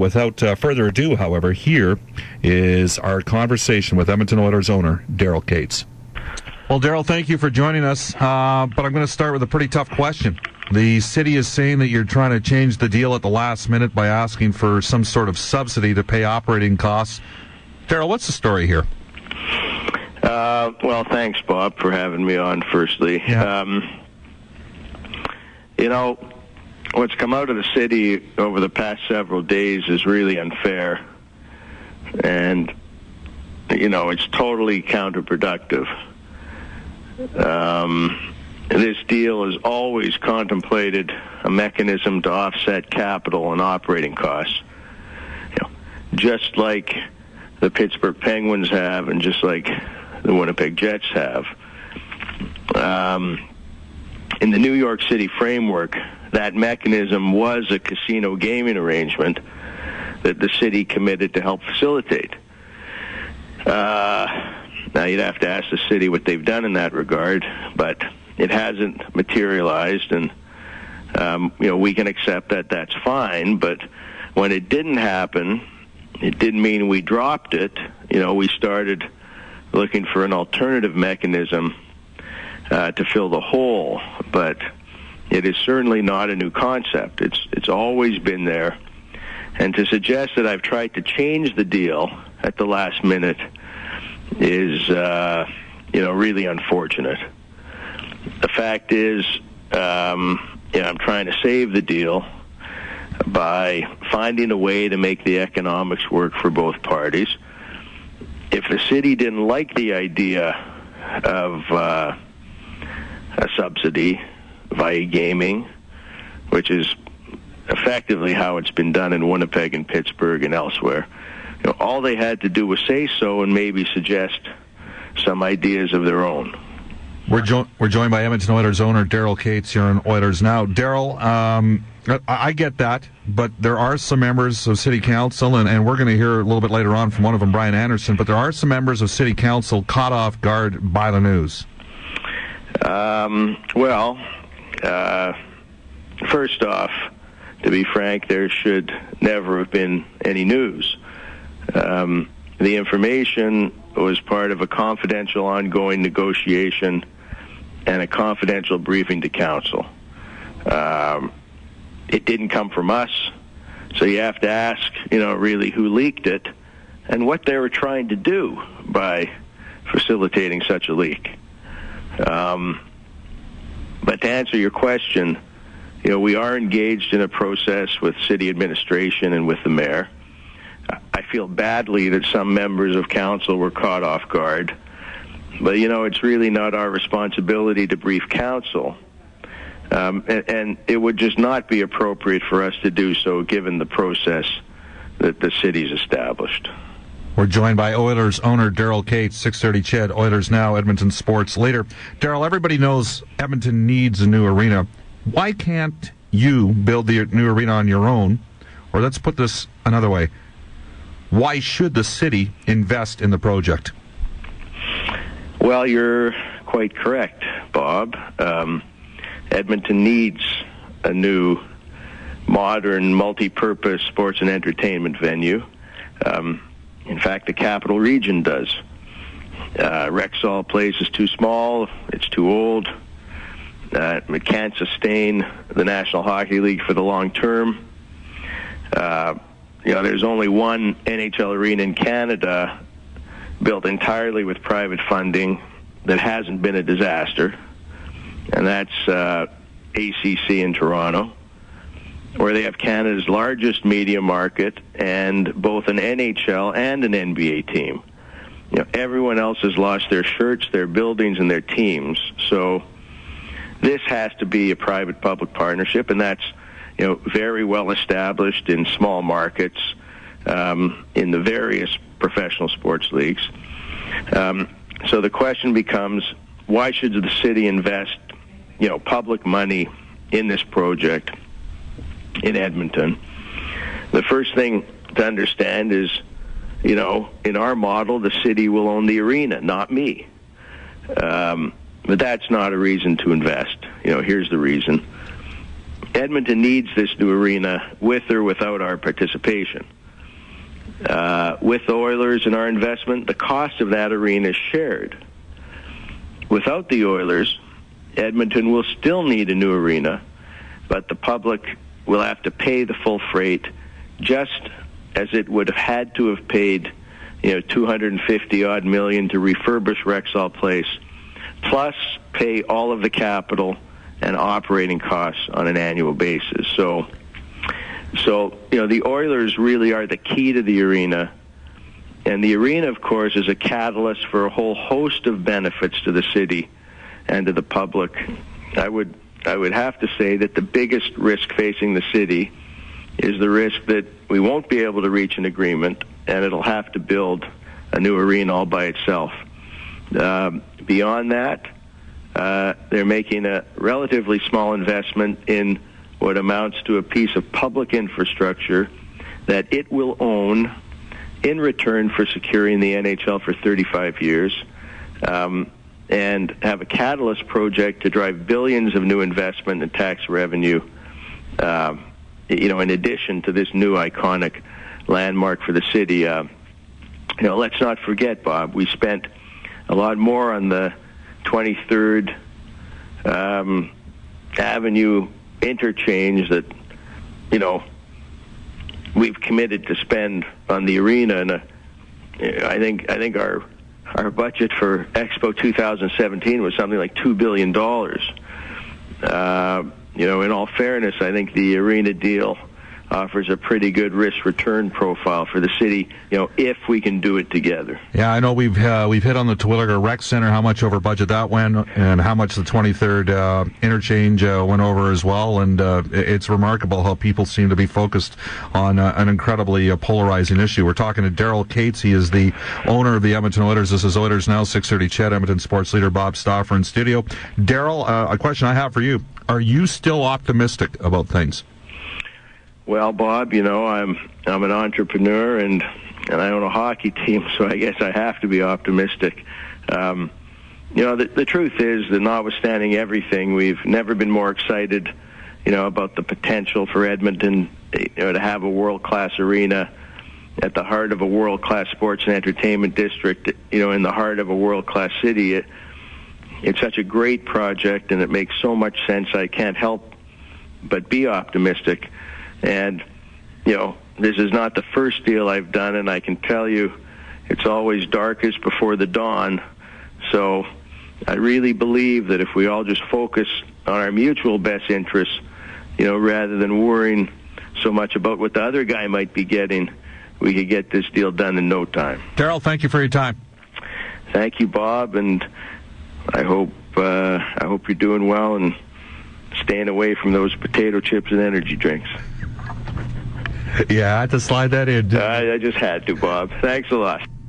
Without further ado, however, here is our conversation with Edmonton Oilers owner Daryl Katz. Well, Daryl, thank you for joining us, but I'm going to start with a pretty tough question. The city is saying that you're trying to change the deal at the last minute by asking for some sort of subsidy to pay operating costs. Daryl, what's the story here? Well, thanks, Bob, for having me on, firstly. Yeah. What's come out of the city over the past several days is really unfair. And, it's totally counterproductive. This deal has always contemplated a mechanism to offset capital and operating costs. Just like the Pittsburgh Penguins have and just like the Winnipeg Jets have. In the New York City framework, that mechanism was a casino gaming arrangement that the city committed to help facilitate. Now, you'd have to ask the city what they've done in that regard, but it hasn't materialized, and, we can accept that that's fine, but when it didn't happen, it didn't mean we dropped it. We started looking for an alternative mechanism to fill the hole, but it is certainly not a new concept. It's always been there, and to suggest that I've tried to change the deal at the last minute is, really unfortunate. The fact is, I'm trying to save the deal by finding a way to make the economics work for both parties. If the city didn't like the idea of a subsidy via gaming, which is effectively how it's been done in Winnipeg and Pittsburgh and elsewhere, all they had to do was say so and maybe suggest some ideas of their own. We're joined by Edmonton Oilers owner Daryl Katz here on Oilers Now. Daryl, I get that, but there are some members of City Council, and we're going to hear a little bit later on from one of them, Brian Anderson, but there are some members of City Council caught off guard by the news. First off, to be frank, there should never have been any news. The information was part of a confidential ongoing negotiation and a confidential briefing to council. It didn't come from us, so you have to ask, really who leaked it and what they were trying to do by facilitating such a leak. But to answer your question, we are engaged in a process with city administration and with the mayor. I feel badly that some members of council were caught off guard, but it's really not our responsibility to brief council, and it would just not be appropriate for us to do so given the process that the city's established. We're joined by Oilers owner Daryl Katz, 630 CHED, Oilers Now, Edmonton sports leader. Daryl, everybody knows Edmonton needs a new arena. Why can't you build the new arena on your own? Or let's put this another way. Why should the city invest in the project? Well, you're quite correct, Bob. Edmonton needs a new, modern, multi-purpose sports and entertainment venue. In fact, the Capital Region does. Rexall Place is too small. It's too old. It can't sustain the National Hockey League for the long term. There's only one NHL arena in Canada built entirely with private funding that hasn't been a disaster, and that's ACC in Toronto, where they have Canada's largest media market and both an NHL and an NBA team. Everyone else has lost their shirts, their buildings, and their teams. So this has to be a private-public partnership, and that's very well established in small markets in the various professional sports leagues. So the question becomes, why should the city invest public money in this project in Edmonton? The first thing to understand is, in our model, the city will own the arena, not me. But that's not a reason to invest. Here's the reason. Edmonton needs this new arena with or without our participation. With the Oilers and our investment, the cost of that arena is shared. Without the Oilers, Edmonton will still need a new arena, but the public will have to pay the full freight, just as it would have had to have paid, $250-odd million to refurbish Rexall Place, plus pay all of the capital and operating costs on an annual basis. So the Oilers really are the key to the arena, and the arena, of course, is a catalyst for a whole host of benefits to the city and to the public. I would have to say that the biggest risk facing the city is the risk that we won't be able to reach an agreement, and it'll have to build a new arena all by itself. Beyond that, they're making a relatively small investment in what amounts to a piece of public infrastructure that it will own in return for securing the NHL for 35 years, and have a catalyst project to drive billions of new investment and tax revenue, in addition to this new iconic landmark for the city. Let's not forget, Bob, we spent a lot more on the 23rd Avenue interchange that, we've committed to spend on the arena, and I think our budget for Expo 2017 was something like $2 billion. In all fairness, I think the arena deal offers a pretty good risk-return profile for the city, if we can do it together. Yeah, I know we've hit on the Terwilliger Rec Center, how much over budget that went, and how much the 23rd interchange went over as well, and it's remarkable how people seem to be focused on an incredibly polarizing issue. We're talking to Daryl Katz. He is the owner of the Edmonton Oilers. This is Oilers Now, 6:30 CHED, Edmonton sports leader Bob Stauffer in studio. Daryl, a question I have for you. Are you still optimistic about things? Well, Bob, I'm an entrepreneur and I own a hockey team, so I guess I have to be optimistic. The truth is that notwithstanding everything, we've never been more excited, about the potential for Edmonton, to have a world-class arena at the heart of a world-class sports and entertainment district, in the heart of a world-class city. It's such a great project, and it makes so much sense. I can't help but be optimistic. And, this is not the first deal I've done, and I can tell you it's always darkest before the dawn. So I really believe that if we all just focus on our mutual best interests, rather than worrying so much about what the other guy might be getting, we could get this deal done in no time. Daryl, thank you for your time. Thank you, Bob, and I hope you're doing well and staying away from those potato chips and energy drinks. Yeah, I had to slide that in. I just had to, Bob. Thanks a lot.